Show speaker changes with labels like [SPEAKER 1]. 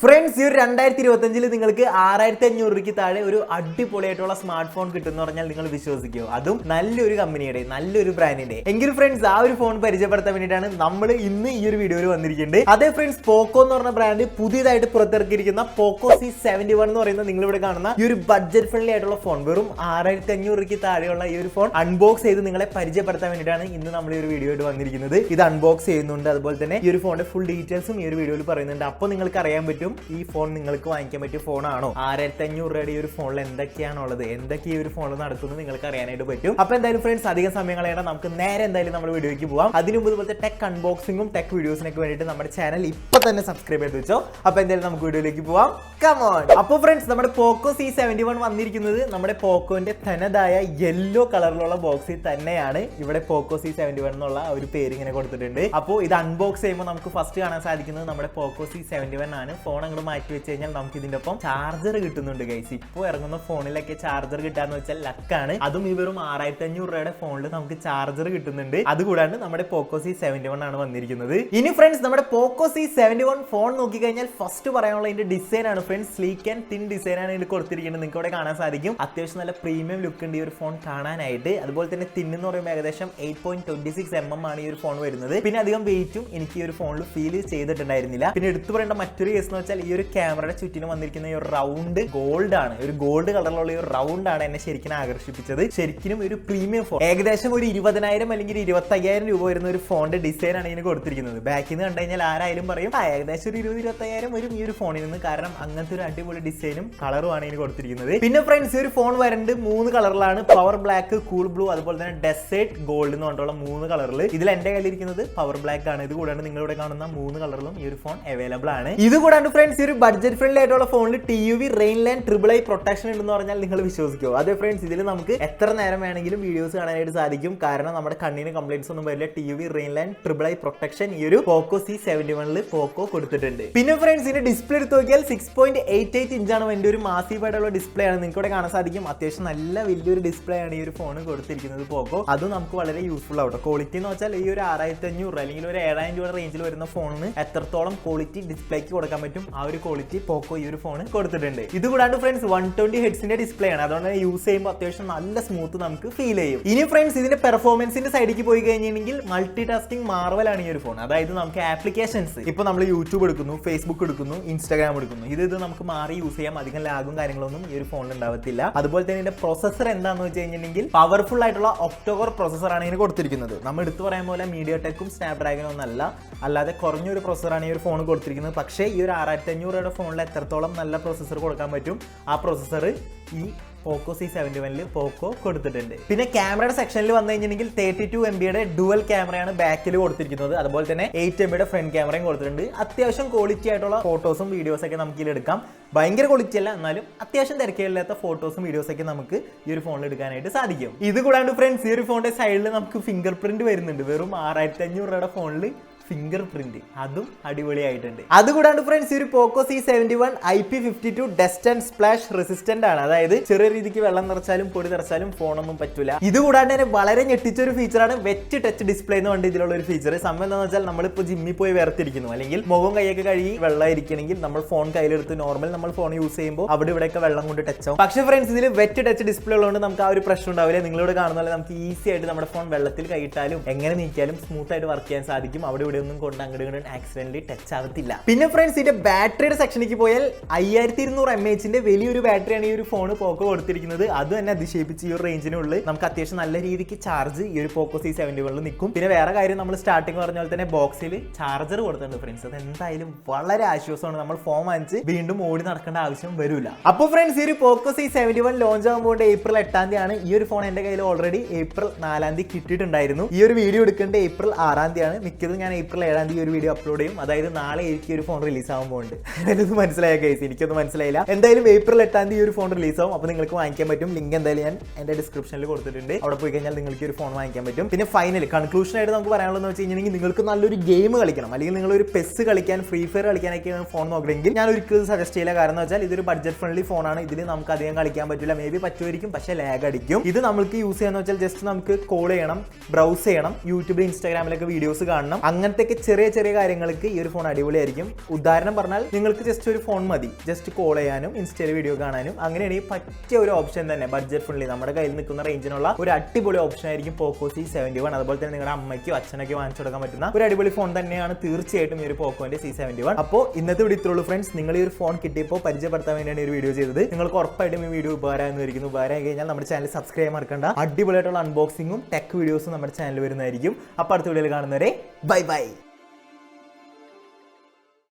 [SPEAKER 1] Friends, ഈ ഒരു 2025 നിങ്ങൾക്ക് 6500 രൂപയ്ക്ക് താഴെ ഒരു അടിപൊളിയായിട്ടുള്ള സ്മാർട്ട് ഫോൺ കിട്ടുമെന്ന് പറഞ്ഞാൽ നിങ്ങൾ വിശ്വസിക്കുമോ? അതും നല്ലൊരു കമ്പനിയുടെ, നല്ലൊരു ബ്രാൻഡിന്റെ. എങ്കിലും ഫ്രണ്ട്സ്, ആ ഒരു ഫോൺ പരിചയപ്പെടുത്താൻ വേണ്ടിയിട്ടാണ് നമ്മൾ ഇന്ന് ഈ ഒരു വീഡിയോയിൽ വന്നിരിക്കുന്നത്. അതേ ഫ്രണ്ട്സ്, പോക്കോ എന്ന് പറഞ്ഞ ബ്രാൻഡ് പുതിയതായിട്ട് പുറത്തിറക്കിയിരിക്കുന്ന പോക്കോ C71 എന്ന് പറയുന്ന നിങ്ങൾ ഇവിടെ കാണുന്ന ഈ ഒരു ബഡ്ജറ്റ് ഫ്രണ്ട്ലി ആയിട്ടുള്ള ഫോൺ, വെറും 6500 രൂപയ്ക്ക് താഴെയുള്ള ഈ ഒരു ഫോൺ അൺബോക്സ് ചെയ്ത് നിങ്ങളെ പരിചയപ്പെടുത്താൻ വേണ്ടിയിട്ടാണ് ഇന്ന് നമ്മൾ ഈ ഒരു വീഡിയോ ആയിട്ട് വന്നിരിക്കുന്നത്. ഇത് അൺബോക്സ് ചെയ്യുന്നുണ്ട്, അതുപോലെ തന്നെ ഈ ഒരു ഫോണിന്റെ ഫുൾ ഡീറ്റെയിൽസും ഈ ഒരു വീഡിയോയിൽ പറയുന്നുണ്ട്. അപ്പോൾ നിങ്ങൾക്ക് അറിയാൻ പറ്റും ഈ ഫോൺ നിങ്ങൾക്ക് വാങ്ങിക്കാൻ പറ്റിയ ഫോണാണോ, 6500 രൂപയുടെ ഈ ഒരു ഫോണിൽ എന്തൊക്കെയാണുള്ളത്, എന്തൊക്കെ ഈ ഒരു ഫോണിൽ നടക്കുന്നത് നിങ്ങൾക്ക് അറിയാനായിട്ട് പറ്റും. അപ്പൊ എന്തായാലും ഫ്രണ്ട്സ്, അധികം സമയം കളയണ്ട, നമുക്ക് നേരെ എന്തായാലും നമ്മുടെ വീഡിയോയ്ക്ക് പോകാം. അതിനു മുമ്പ് ഇതുപോലത്തെ ടെക് അൺബോക്സിംഗും ടെക് വീഡിയോസിനൊക്കെ വേണ്ടിയിട്ട് നമ്മുടെ ചാനൽ ഇപ്പൊ തന്നെ സബ്സ്ക്രൈബ് ചെയ്ത് വെച്ചോ. അപ്പൊ എന്തായാലും നമുക്ക് വീഡിയോയിലേക്ക് പോവാം. കമോൺ. അപ്പോൾ ഫ്രണ്ട്സ്, നമ്മുടെ പോക്കോ C71 വന്നിരിക്കുന്നത് നമ്മുടെ പോക്കോന്റെ തനതായ യെല്ലോ കളറിലുള്ള ബോക്സിൽ തന്നെയാണ്. ഇവിടെ പോക്കോ C71 എന്നുള്ള ഒരു പേര് ഇങ്ങനെ കൊടുത്തിട്ടുണ്ട്. അപ്പോൾ ഇത് അൺബോക്സ് ചെയ്യുമ്പോൾ നമുക്ക് ഫസ്റ്റ് കാണാൻ സാധിക്കുന്നത് നമ്മുടെ പോക്കോ C71 ആണ്. ഫോൺ അങ്ങോട്ട് മാറ്റി വെച്ച് കഴിഞ്ഞാൽ നമുക്ക് ഇതിന്റെ ഒപ്പം ചാർജർ കിട്ടുന്നുണ്ട് ഗൈസ്. ഇപ്പോൾ ഇറങ്ങുന്ന ഫോണിലൊക്കെ ചാർജർ കിട്ടാന്ന് വെച്ചാൽ ലക്കാണ്. അതും ഈ വെറും 6500 രൂപയുടെ ഫോണിൽ നമുക്ക് ചാർജർ കിട്ടുന്നുണ്ട്. അതുകൂടാണ്ട് നമ്മുടെ പോക്കോ C71 ആണ് വന്നിരിക്കുന്നത്. ഇനി ഫ്രണ്ട്സ്, നമ്മുടെ പോക്കോ C71 ഫോൺ നോക്കിക്കഴിഞ്ഞാൽ ഫസ്റ്റ് പറയാനുള്ള ഇതിന്റെ ഡിസൈൻ ആണ് friends. Sleek and thin design ആണ് ഇതിൽ കൊടുത്തിരിക്കുന്നത്. നിങ്ങൾക്ക് ഇവിടെ കാണാൻ സാധിക്കും. അത്യാവശ്യം നല്ല പ്രീമിയം ലുക്ക് ഉണ്ട് ഈ ഒരു ഫോൺ കാണാനായിട്ട്. അതുപോലെ തന്നെ തിൻ എന്ന് പറയുമ്പോൾ ഏകദേശം 8.26 mm ആണ് ഈ ഒരു ഫോൺ വരുന്നത്. പിന്നെ അധികം വെയിറ്റും എനിക്ക് ഈ ഒരു ഫോണിൽ ഫീൽ ചെയ്തിട്ടുണ്ടായിരുന്നില്ല. പിന്നെ എടുത്തു പറയേണ്ട മറ്റൊരു കേസ് എന്ന് വെച്ചാൽ ഈ ഒരു ക്യാമറയുടെ ചുറ്റിനും വന്നിരിക്കുന്ന ഈ ഒരു റൗണ്ട് ഗോൾഡ് ആണ്. ഒരു ഗോൾഡ് കളറിലുള്ള ഈ ഒരു റൗണ്ട് ആണ് എന്നെ ശരിക്കും ആകർഷിപ്പിച്ചത്. ശരിക്കും ഒരു പ്രീമിയം ഫോൺ, ഏകദേശം ഒരു 20,000 അല്ലെങ്കിൽ 25,000 രൂപ വരുന്ന ഒരു ഫോണിന്റെ ഡിസൈൻ ആണ് ഇതിന് കൊടുത്തിരിക്കുന്നത്. ബാക്കിൽ നിന്ന് കണ്ടു കഴിഞ്ഞാൽ ആരായാലും പറയും ഏകദേശം ഒരു 20-25,000 വരും ഈ ഒരു ഫോണിൽ നിന്ന്. കാരണം അങ്ങനത്തെ ഒരു അടിപൊളി ഡിസൈനും കളറും ആണ് ഇതിന് കൊടുത്തിരിക്കുന്നത്. പിന്നെ ഫ്രണ്ട്സ്, ഈ ഒരു ഫോൺ വരുന്നത് 3 കളറിലാണ്. പവർ ബ്ലാക്ക്, കൂൾ ബ്ലൂ, അതുപോലെ തന്നെ ഡെസേർട്ട് ഗോൾഡ് എന്ന് പറഞ്ഞിട്ടുള്ള 3 കളറിൽ. ഇതിൽ എന്റെ കയ്യിലിരിക്കുന്നത് പവർ ബ്ലാക്ക് ആണ്. ഇത് കൂടാണ്ട് നിങ്ങളിവിടെ കാണുന്ന 3 കളറിലും ഈ ഒരു ഫോൺ അവൈലബിൾ ആണ്. ഇത് കൂടാണ്ട് ഫ്രണ്ട്സ്, ഈ ഒരു ബഡ്ജറ്റ് ഫ്രണ്ട്ലി ആയിട്ടുള്ള ഫോണിൽ TUV റെയിൻലാൻഡ് III പ്രൊട്ടക്ഷൻ ഉണ്ടെന്ന് പറഞ്ഞാൽ നിങ്ങൾ വിശ്വസിക്കുമോ? അതെ ഫ്രണ്ട്സ്, ഇതിൽ നമുക്ക് എത്ര നേരം വേണമെങ്കിലും വീഡിയോസ് കാണാനായിട്ട് സാധിക്കും. കാരണം നമ്മുടെ കണ്ണിന് കംപ്ലൈന്റ്സ് ഒന്നും വരില്ല. TUV റെയിൻലാൻഡ് III പ്രൊട്ടക്ഷൻ ഈ ഒരു പോക്കോ C71 പോക്കോ കൊടുത്തിട്ടുണ്ട്. പിന്നെ ഫ്രണ്ട്സ്, ഇതിന്റെ ഡിസ്പ്ലേ എടുത്ത് നോക്കിയാൽ 6.88 ഇഞ്ചാണ്. എൻ്റെ ഒരു മാസീവ് ആയിട്ടുള്ള ഡിസ്പ്ലേ ആണ്. നിങ്ങൾക്ക് ഇവിടെ കാണാൻ സാധിക്കും. അത്യാവശ്യം നല്ല വലിയൊരു ഡിസ്പ്ലേ ആണ് ഈ ഒരു ഫോൺ കൊടുത്തിരിക്കുന്നത് പോക്കോ. അതും നമുക്ക് വളരെ യൂസ്ഫുൾ ആവട്ടെ. ക്വാളിറ്റി എന്ന് വെച്ചാൽ ഈ ഒരു 6500 അല്ലെങ്കിൽ ഒരു 7000 രൂപ റേഞ്ചിൽ വരുന്ന ഫോണിന് എത്രത്തോളം ക്വാളിറ്റി ഡിസ്പ്ലേക്ക് കൊടുക്കാൻ പറ്റും, ആ ഒരു ക്വാളിറ്റി പോക്കോ ഈ ഒരു ഫോൺ കൊടുത്തിട്ടുണ്ട്. ഇത് കൂടാണ്ട് ഫ്രണ്ട്സ് 120 ഹെഡ്സിന്റെ ഡിസ്പ്ലേ ആണ്. അതുകൊണ്ട് തന്നെ യൂസ് ചെയ്യുമ്പോൾ അത്യാവശ്യം നല്ല സ്മൂത്ത് നമുക്ക് ഫീൽ ചെയ്യും. ഇനി ഫ്രണ്ട്സ്, ഇതിന്റെ പെർഫോമൻസിന്റെ സൈഡിലേക്ക് പോയി കഴിഞ്ഞിട്ടുണ്ടെങ്കിൽ മൾട്ടി ടാസ്കിംഗ് മാർവലാണ് ഈ ഒരു ഫോൺ. അതായത് നമുക്ക് ആപ്ലിക്കേഷൻസ്, ഇപ്പൊ നമ്മൾ യൂട്യൂബ് എടുക്കുന്നു, ഫേസ്ബുക്ക് എടുക്കുന്നു, ഇൻസ്റ്റാഗ്രാം എടുക്കുന്നു, ഇത് നമുക്ക് മാറി യൂസ് ചെയ്യാം. അധികം ലാഗും കാര്യങ്ങളൊന്നും ഈ ഒരു ഫോണിൽ ഉണ്ടാവത്തില്ല. അതുപോലെ തന്നെ ഇതിന്റെ പ്രൊസസർ എന്താണെന്ന് വെച്ച് കഴിഞ്ഞിട്ടുണ്ടെങ്കിൽ പവർഫുൾ ആയിട്ടുള്ള ഒക്ടോകോർ പ്രൊസസർ ആണ് ഇതിന് കൊടുത്തിരിക്കുന്നത്. നമ്മൾ എടുത്തു പറയാൻ പോലെ മീഡിയടെക്കും സ്നാപ്ഡ്രാഗനും ഒന്നല്ല, അല്ലാതെ കുറഞ്ഞൊരു പ്രൊസസറാണ് ഈ ഒരു ഫോൺ കൊടുത്തിരിക്കുന്നത്. പക്ഷേ ഈ ഒരു 6500 രൂപയുടെ ഫോണിൽ എത്രത്തോളം നല്ല പ്രൊസസർ കൊടുക്കാൻ പറ്റും, ആ പ്രൊസസർ ഈ പോക്കോ C71 പോക്കോ കൊടുത്തിട്ടുണ്ട്. പിന്നെ ക്യാമറയുടെ സെക്ഷനിൽ വന്നു കഴിഞ്ഞിട്ടുണ്ടെങ്കിൽ 32 MB ഡുവൽ ക്യാമറയാണ് ബാക്കിൽ കൊടുത്തിരിക്കുന്നത്. അതുപോലെ തന്നെ 8 MB ഫ്രണ്ട് ക്യാമറയും കൊടുത്തിട്ടുണ്ട്. അത്യാവശ്യം ക്വാളിറ്റി ആയിട്ടുള്ള ഫോട്ടോസും വീഡിയോസും ഒക്കെ നമുക്ക് ഇതിൽ എടുക്കാം. ഭയങ്കര ക്വാളിറ്റി അല്ല, എന്നാലും അത്യാവശ്യം തിരക്കില്ലാത്ത ഫോട്ടോസും വീഡിയോസൊക്കെ നമുക്ക് ഈ ഒരു ഫോണിൽ എടുക്കാനായിട്ട് സാധിക്കും. ഇത് കൂടാണ്ട് ഫ്രണ്ട്സ്, ഈ ഒരു ഫോണിന്റെ സൈഡിൽ നമുക്ക് ഫിംഗർ പ്രിന്റ് വരുന്നുണ്ട്. വെറും 6500 രൂപയുടെ ഫോണിൽ ഫിംഗർ പ്രിന്റ്, അതും അടിപൊളിയായിട്ടുണ്ട്. അതുകൂടാണ്ട് ഫ്രണ്ട്സ്, ഈ ഒരു പോക്കോ C71 IP52 dust and splash resistant ആണ്. അതായത് ചെറിയ രീതിക്ക് വെള്ളം നിറച്ചാലും പൊടി നിറച്ചാലും ഫോണൊന്നും പറ്റൂല. ഇത് കൂടാണ്ട് തന്നെ വളരെ ഞെട്ടിച്ച ഒരു ഫീച്ചറാണ് വെറ്റ് ടച്ച് ഡിസ്പ്ലേ എന്ന് പറഞ്ഞിട്ട് ഇതിലുള്ള ഒരു ഫീച്ചർ. സംഭവം എന്താണെന്ന് വെച്ചാൽ, നമ്മളിപ്പോൾ ജിമ്മിൽ പോയി വേർതിരിക്കുന്നു, അല്ലെങ്കിൽ മുഖം കൈയൊക്കെ കഴുകി വെള്ളം ഇരിക്കണമെങ്കിൽ നമ്മൾ ഫോൺ കയ്യിലെടുത്ത് നോർമൽ നമ്മൾ ഫോൺ യൂസ് ചെയ്യുമ്പോൾ അവിടെ ഇവിടെയൊക്കെ വെള്ളം കൊണ്ട് ടച്ച് ആവും. പക്ഷേ ഫ്രണ്ട്സ്, ഇതിൽ വെറ്റ് ടച്ച് ഡിസ്പ്ലേ ഉള്ളതുകൊണ്ട് നമുക്ക് ആ ഒരു പ്രശ്നം ഉണ്ടാവില്ല. നിങ്ങളിവിടെ കാണുന്ന പോലെ നമുക്ക് ഈസി ആയിട്ട് നമ്മുടെ ഫോൺ വെള്ളത്തിൽ കൈയിട്ടാലും എങ്ങനെ നീക്കിയാലും സ്മൂത്ത് ആയിട്ട് വർക്ക് ചെയ്യാൻ സാധിക്കും. അവിടെ ഒന്നും കൊണ്ട് അങ്ങോട്ട് ആക്സിഡന്റലി ടച്ച് ആവത്തില്ല. പിന്നെ ഫ്രണ്ട്സ്, ഇതിന്റെ ബാറ്ററിയുടെ സെക്ഷനിലേക്ക് പോയാൽ 5200 mAh വലിയൊരു ബാറ്ററിയാണ് ഈ ഒരു ഫോൺ പോക്കോ കൊടുത്തിരിക്കുന്നത്. അത് തന്നെ അതിശയിപ്പിച്ച് ഈ ഒരു റേഞ്ചിനുള്ളിൽ നമുക്ക് അത്യാവശ്യം നല്ല രീതിക്ക് ചാർജ് ഈ ഒരു പോക്കോ C71 നിൽക്കും. പിന്നെ വേറെ കാര്യം, നമ്മൾ സ്റ്റാർട്ടിങ് പറഞ്ഞ പോലെ തന്നെ ബോക്സിൽ ചാർജർ കൊടുത്തിട്ടുണ്ട് ഫ്രണ്ട്സ്. അത് എന്തായാലും വളരെ ആശ്വാസമാണ്. നമ്മൾ ഫോൺ വാങ്ങിച്ച് വീണ്ടും ഓടി നടക്കേണ്ട ആവശ്യം വരില്ല. അപ്പോൾ ഫ്രണ്ട്സ്, ഈ ഒരു പോക്കോ C71 ലോഞ്ച് ആകുമ്പോൾ April 8 ആണ്. ഈ ഒരു ഫോൺ എന്റെ കയ്യിൽ ഓൾറെഡി April 4 കിട്ടിയിട്ടുണ്ടായിരുന്നു. ഈ ഒരു വീഡിയോ എടുക്കേണ്ട April 6 മിക്കതും ഞാൻ April 7 ഈ ഒരു വീഡിയോ അപ്ലോഡ് ചെയ്യും. അതായത് നാളെ എനിക്ക് ഒരു ഫോൺ റിലീസ് ആകുമ്പോൾ എനിക്കൊന്നും മനസ്സിലായ കേസ്, എനിക്കൊന്നും മനസ്സിലായില്ല. എന്തായാലും April 8 ഈ ഒരു ഫോൺ റിലീസ് ആവും. അപ്പോൾ നിങ്ങൾക്ക് വാങ്ങിക്കാൻ പറ്റും. ലിങ്ക് എന്തായാലും ഞാൻ എന്റെ ഡിസ്ക്രിപ്ഷനിൽ കൊടുത്തിട്ടുണ്ട്. അവിടെ പോയി കഴിഞ്ഞാൽ നിങ്ങൾക്ക് ഒരു ഫോൺ വാങ്ങിക്കാൻ പറ്റും. പിന്നെ ഫൈനൽ കൺക്ലൂഷൻ ആയിട്ട് നമുക്ക് പറയാനുള്ളതെന്ന് വെച്ച് കഴിഞ്ഞിട്ടുണ്ടെങ്കിൽ, നിങ്ങൾക്ക് നല്ലൊരു ഗെയിം കളിക്കണം, അല്ലെങ്കിൽ നിങ്ങൾ ഒരു പെസ് കളിക്കാൻ, ഫ്രീ ഫയർ കളിക്കാനൊക്കെ ഫോൺ നോക്കണമെങ്കിൽ ഞാൻ ഒരിക്കലും സജസ്റ്റ് ചെയ്യില്ല. കാരണം എന്ന് വെച്ചാൽ ഇതൊരു ബഡ്ജറ്റ് ഫ്രണ്ട്ലി ഫോണാണ്. ഇതിൽ നമുക്ക് അധികം കളിക്കാൻ പറ്റില്ല. മേ ബി പറ്റുമായിരിക്കും, പക്ഷേ ലാഗ് അടിക്കും. ഇത് നമുക്ക് യൂസ് ചെയ്യാന്ന് വെച്ചാൽ ജസ്റ്റ് നമുക്ക് കോൾ ചെയ്യണം, ബ്രൗസ് ചെയ്യണം, യൂട്യൂബിൽ ഇൻസ്റ്റാഗ്രാമിലൊക്കെ വീഡിയോസ് കാണണം, അങ്ങനത്തെ അങ്ങനത്തെ ചെറിയ ചെറിയ കാര്യങ്ങൾക്ക് ഈ ഒരു ഫോൺ അടിപൊളിയായിരിക്കും. ഉദാഹരണം പറഞ്ഞാൽ നിങ്ങൾക്ക് ജസ്റ്റ് ഒരു ഫോൺ മതി, ജസ്റ്റ് കോൾ ചെയ്യാനും ഇൻസ്റ്റയിൽ വീഡിയോ കാണാനും. അങ്ങനെയാണെങ്കിൽ പറ്റിയ ഒരു ഓപ്ഷൻ തന്നെ, ബഡ്ജറ്റ് ഫ്രണ്ട്ലി, നമ്മുടെ കയ്യിൽ നിൽക്കുന്ന റേഞ്ചിനുള്ള ഒരു അടിപൊളി ഓപ്ഷൻ ആയിരിക്കും പോക്കോ C71. അതുപോലെ തന്നെ നിങ്ങളുടെ അമ്മയ്ക്കോ അച്ഛനൊക്കെ വാങ്ങിച്ചു കൊടുക്കാൻ പറ്റുന്ന ഒരു അടിപൊളി ഫോൺ തന്നെയാണ് തീർച്ചയായിട്ടും ഈ ഒരു പോക്കോന്റെ C71. അപ്പോൾ ഇന്നത്തെ വീഡിയോ ഇത്രയുള്ളൂ ഫ്രണ്ട്സ്. നിങ്ങൾ ഈ ഒരു ഫോൺ കിട്ടിയപ്പോൾ പരിചയപ്പെടുത്താൻ വേണ്ടിയാണ് ഈ ഒരു വീഡിയോ ചെയ്തത്. നിങ്ങൾക്ക് ഉറപ്പായിട്ടും ഈ വീഡിയോ ഉപകാരമായിരിക്കുന്നു. ഉപകാരമായി കഴിഞ്ഞാൽ നമ്മുടെ ചാനൽ സബ്സ്ക്രൈബ് ചെയ്യാൻ മറക്കണ്ട. അടിപൊളിയായിട്ടുള്ള അൺബോക്സിംഗും ടെക് വീഡിയോസും നമ്മുടെ ചാനൽ വരുന്നതായിരിക്കും. അപ്പോൾ അടുത്ത വീഡിയോയിൽ കാണുന്നവരെ ബൈ ബൈ.